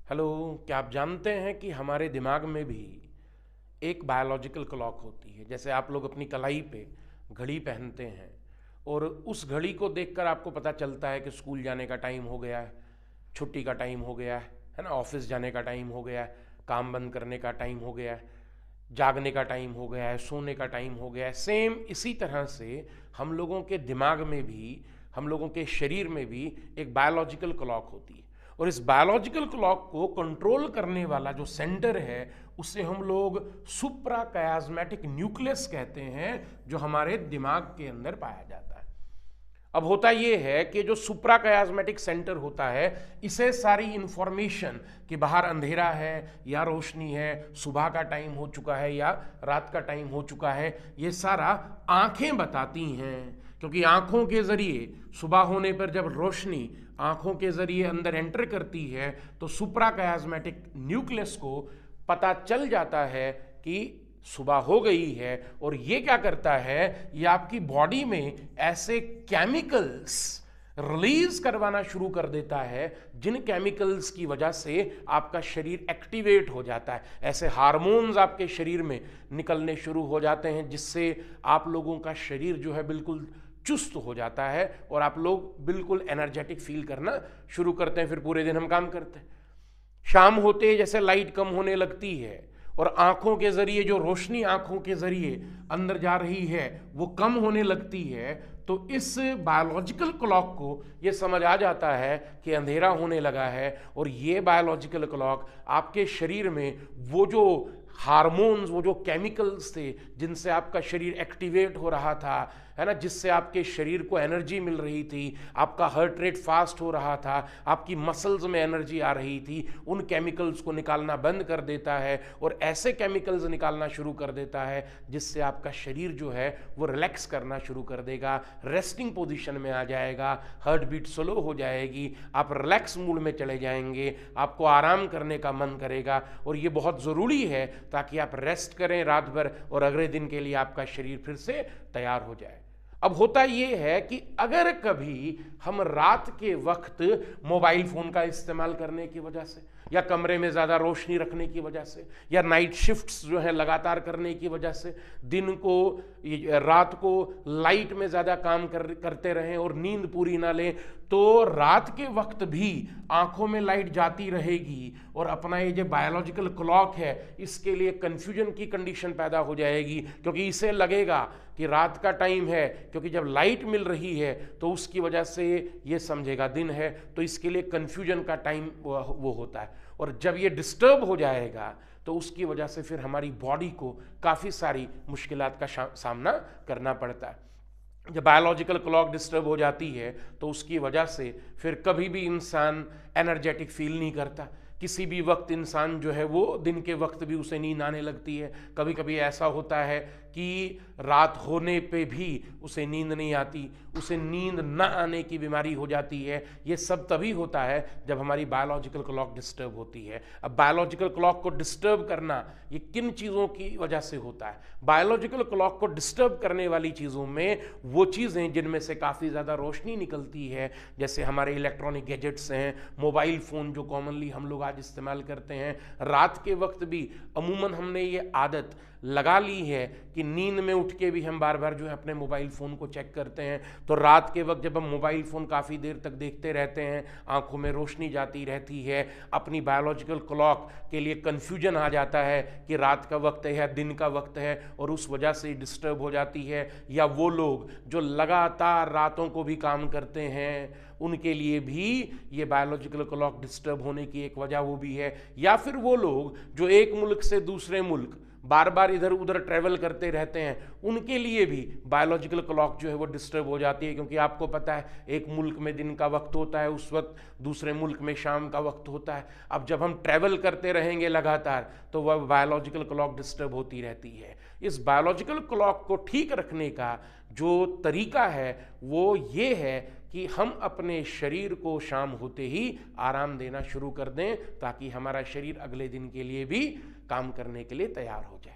Hello. क्या आप जानते हैं कि हमारे दिमाग में भी एक बायोलॉजिकल क्लॉक होती है। जैसे आप लोग अपनी कलाई पे घड़ी पहनते हैं और उस घड़ी को देखकर आपको पता चलता है कि स्कूल जाने का टाइम हो गया है, छुट्टी का टाइम हो गया है ना, ऑफिस जाने का टाइम हो गया है, काम बंद करने का टाइम हो गया है, जागने का टाइम हो गया है, सोने का टाइम हो गया है। सेम इसी तरह से हम लोगों के दिमाग में भी, हम लोगों के शरीर में भी एक बायोलॉजिकल क्लॉक होती है। और इस बायोलॉजिकल क्लॉक को कंट्रोल करने वाला जो सेंटर है उसे हम लोग सुप्रा कयाज्मेटिक न्यूक्लियस कहते हैं, जो हमारे दिमाग के अंदर पाया जाता है। अब होता यह है कि जो सुप्रा कयाज्मेटिक सेंटर होता है, इसे सारी इंफॉर्मेशन कि बाहर अंधेरा है या रोशनी है, सुबह का टाइम हो चुका है या रात का टाइम हो चुका है, ये सारा आंखें बताती हैं। क्योंकि आंखों के जरिए सुबह होने पर जब रोशनी आंखों के जरिए अंदर एंटर करती है तो सुप्रा कयाज्मेटिक न्यूक्लियस को पता चल जाता है कि सुबह हो गई है। और ये क्या करता है, ये आपकी बॉडी में ऐसे केमिकल्स रिलीज करवाना शुरू कर देता है जिन केमिकल्स की वजह से आपका शरीर एक्टिवेट हो जाता है। ऐसे हार्मोन्स आपके शरीर में निकलने शुरू हो जाते हैं जिससे आप लोगों का शरीर जो है बिल्कुल चुस्त हो जाता है और आप लोग बिल्कुल एनर्जेटिक फील करना शुरू करते हैं। फिर पूरे दिन हम काम करते हैं। शाम होते जैसे लाइट कम होने लगती है और आंखों के जरिए जो रोशनी आंखों के जरिए अंदर जा रही है वो कम होने लगती है, तो इस बायोलॉजिकल क्लॉक को ये समझ आ जाता है कि अंधेरा होने लगा है। और ये बायोलॉजिकल क्लॉक आपके शरीर में वो जो हार्मोन्स, वो जो केमिकल्स थे जिनसे आपका शरीर एक्टिवेट हो रहा था, है ना, जिससे आपके शरीर को एनर्जी मिल रही थी, आपका हार्ट रेट फास्ट हो रहा था, आपकी मसल्स में एनर्जी आ रही थी, उन केमिकल्स को निकालना बंद कर देता है और ऐसे केमिकल्स निकालना शुरू कर देता है जिससे आपका शरीर जो है वो रिलैक्स करना शुरू कर देगा, रेस्टिंग पोजीशन में आ जाएगा, हार्ट बीट स्लो हो जाएगी, आप रिलैक्स मूड में चले जाएंगे, आपको आराम करने का मन करेगा। और ये बहुत ज़रूरी है ताकि आप रेस्ट करें रात भर और अगले दिन के लिए आपका शरीर फिर से तैयार हो जाए। अब होता यह है कि अगर कभी हम रात के वक्त मोबाइल फोन का इस्तेमाल करने की वजह से या कमरे में ज़्यादा रोशनी रखने की वजह से या नाइट शिफ्ट्स जो है लगातार करने की वजह से दिन को रात को लाइट में ज़्यादा काम करते रहें और नींद पूरी ना लें, तो रात के वक्त भी आंखों में लाइट जाती रहेगी और अपना ये जो बायोलॉजिकल क्लॉक है इसके लिए कन्फ्यूजन की कंडीशन पैदा हो जाएगी। क्योंकि इसे लगेगा कि रात का टाइम है, क्योंकि जब लाइट मिल रही है तो उसकी वजह से ये समझेगा दिन है, तो इसके लिए कन्फ्यूजन का टाइम वो होता है। और जब ये डिस्टर्ब हो जाएगा तो उसकी वजह से फिर हमारी बॉडी को काफ़ी सारी मुश्किलात का सामना करना पड़ता है। जब बायोलॉजिकल क्लॉक डिस्टर्ब हो जाती है तो उसकी वजह से फिर कभी भी इंसान एनर्जेटिक फील नहीं करता। किसी भी वक्त इंसान जो है वो दिन के वक्त भी उसे नींद आने लगती है। कभी कभी ऐसा होता है कि रात होने पे भी उसे नींद नहीं आती, उसे नींद न आने की बीमारी हो जाती है। ये सब तभी होता है जब हमारी बायोलॉजिकल क्लॉक डिस्टर्ब होती है। अब बायोलॉजिकल क्लॉक को डिस्टर्ब करना ये किन चीज़ों की वजह से होता है? बायोलॉजिकल क्लॉक को डिस्टर्ब करने वाली चीज़ों में वो चीज़ें जिनमें से काफ़ी ज़्यादा रोशनी निकलती है, जैसे हमारे इलेक्ट्रॉनिक गैजेट्स हैं, मोबाइल फ़ोन जो कॉमनली हम लोग आज इस्तेमाल करते हैं। रात के वक्त भी अमूमन हमने ये आदत लगा ली है कि नींद में उठ के भी हम बार बार जो है अपने मोबाइल फ़ोन को चेक करते हैं। तो रात के वक्त जब हम मोबाइल फ़ोन काफ़ी देर तक देखते रहते हैं, आंखों में रोशनी जाती रहती है, अपनी बायोलॉजिकल क्लॉक के लिए कन्फ्यूजन आ जाता है कि रात का वक्त है या दिन का वक्त है, और उस वजह से डिस्टर्ब हो जाती है। या वो लोग जो लगातार रातों को भी काम करते हैं उनके लिए भी ये बायोलॉजिकल क्लॉक डिस्टर्ब होने की एक वजह वो भी है। या फिर वो लोग जो एक मुल्क से दूसरे मुल्क बार बार इधर उधर ट्रैवल करते रहते हैं, उनके लिए भी बायोलॉजिकल क्लॉक जो है वो डिस्टर्ब हो जाती है। क्योंकि आपको पता है एक मुल्क में दिन का वक्त होता है, उस वक्त दूसरे मुल्क में शाम का वक्त होता है। अब जब हम ट्रैवल करते रहेंगे लगातार तो वह बायोलॉजिकल क्लॉक डिस्टर्ब होती रहती है। इस बायोलॉजिकल क्लॉक को ठीक रखने का जो तरीका है वो ये है कि हम अपने शरीर को शाम होते ही आराम देना शुरू कर दें ताकि हमारा शरीर अगले दिन के लिए भी काम करने के लिए तैयार हो जाए।